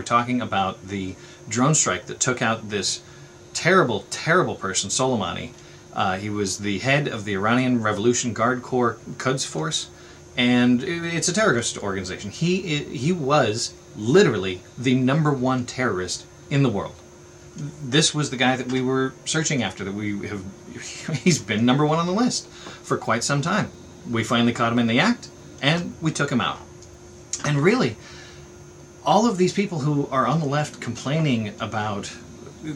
talking about the drone strike that took out this terrible, terrible person, Soleimani. He was the head of the Iranian Revolution Guard Corps Quds Force, and it's a terrorist organization. He was literally the #1 terrorist in the world. This was the guy that we were searching after, he's been #1 on the list for quite some time. We finally caught him in the act, and we took him out. And really, all of these people who are on the left complaining about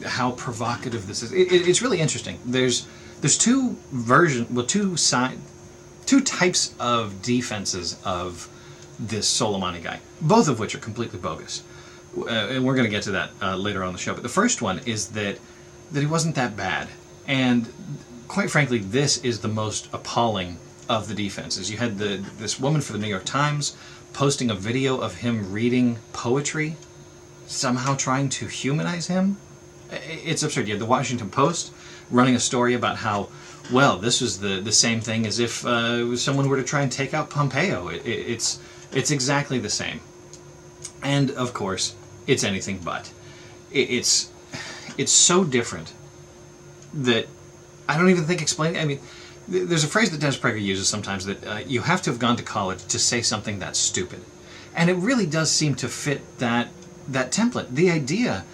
how provocative this is, it's really interesting. There's two types of defenses of this Soleimani guy, both of which are completely bogus. And we're going to get to that later on the show. But the first one is that he wasn't that bad. And quite frankly, this is the most appalling of the defenses. You had this woman for the New York Times posting a video of him reading poetry, somehow trying to humanize him. It's absurd. You had the Washington Post running a story about how, well, this was the same thing as if someone were to try and take out Pompeo. It's exactly the same. And, of course, it's anything but. It's so different that I don't even think explaining... I mean, there's a phrase that Dennis Prager uses sometimes that you have to have gone to college to say something that's stupid. And it really does seem to fit that template. The idea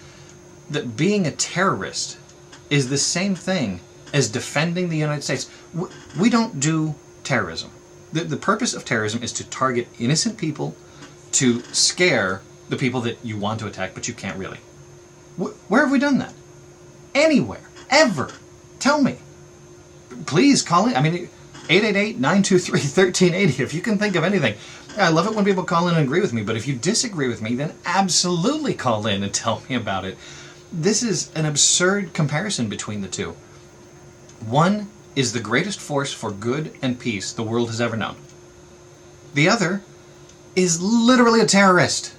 that being a terrorist is the same thing as defending the United States. We don't do terrorism. The purpose of terrorism is to target innocent people, to scare the people that you want to attack, but you can't really. Where have we done that? Anywhere. Ever. Tell me. Please call in. I mean, 888-923-1380 if you can think of anything. I love it when people call in and agree with me, but if you disagree with me, then absolutely call in and tell me about it. This is an absurd comparison between the two. One is the greatest force for good and peace the world has ever known. The other is literally a terrorist.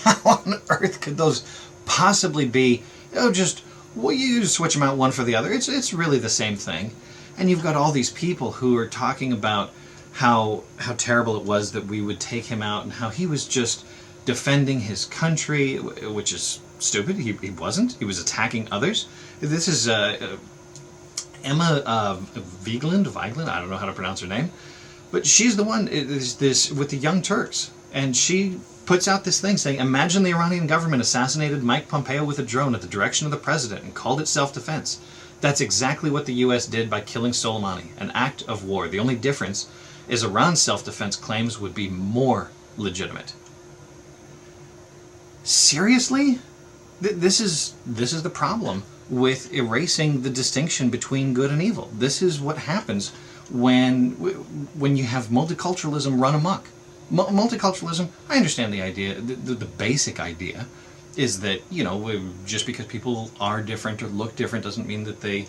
How on earth could those possibly be? You switch them out one for the other. It's really the same thing. And you've got all these people who are talking about how terrible it was that we would take him out and how he was just defending his country, which is stupid. He wasn't. He was attacking others. This is Emma Vigeland, I don't know how to pronounce her name, but she's the one this with the Young Turks, and she puts out this thing saying, imagine the Iranian government assassinated Mike Pompeo with a drone at the direction of the president and called it self-defense. That's exactly what the U.S. did by killing Soleimani, an act of war. The only difference is Iran's self-defense claims would be more legitimate. Seriously? This is the problem with erasing the distinction between good and evil. This is what happens when you have multiculturalism run amok. Multiculturalism, I understand the idea, the basic idea is that, just because people are different or look different doesn't mean that they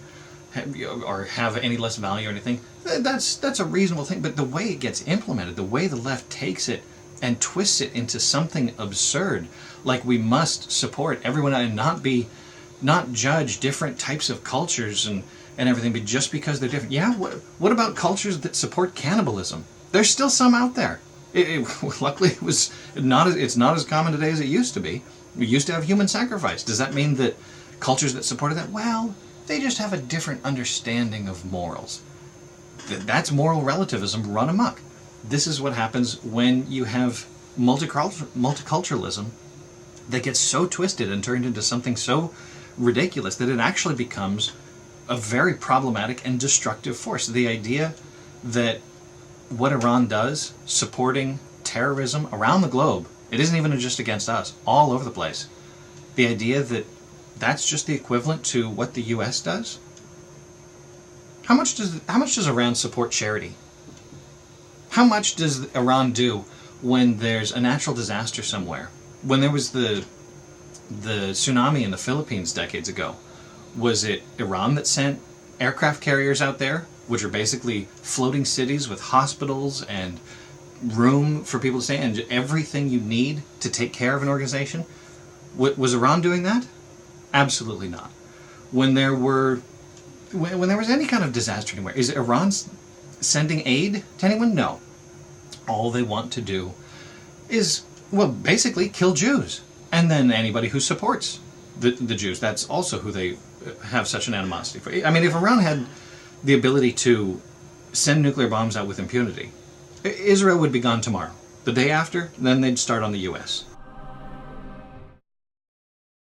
have any less value or anything. That's a reasonable thing, but the way it gets implemented, the way the left takes it and twists it into something absurd, like we must support everyone and not judge different types of cultures and everything, but just because they're different. Yeah, what about cultures that support cannibalism? There's still some out there. Luckily, it's not as common today as it used to be. We used to have human sacrifice. Does that mean that cultures that supported that, well, they just have a different understanding of morals? That's moral relativism run amok. This is what happens when you have multiculturalism that gets so twisted and turned into something so ridiculous that it actually becomes a very problematic and destructive force. The idea that what Iran does, supporting terrorism around the globe, it isn't even just against us, all over the place. The idea that that's just the equivalent to what the U.S. does? How much does Iran support charity? How much does Iran do when there's a natural disaster somewhere? When there was the tsunami in the Philippines decades ago, was it Iran that sent aircraft carriers out there, which are basically floating cities with hospitals and room for people to stay and everything you need to take care of an organization? Was Iran doing that? Absolutely not. When there was any kind of disaster anywhere, is Iran sending aid to anyone? No. All they want to do is, well, basically kill Jews. And then anybody who supports the Jews, that's also who they have such an animosity for. I mean, if Iran had the ability to send nuclear bombs out with impunity, Israel would be gone tomorrow. The day after, then they'd start on the U.S.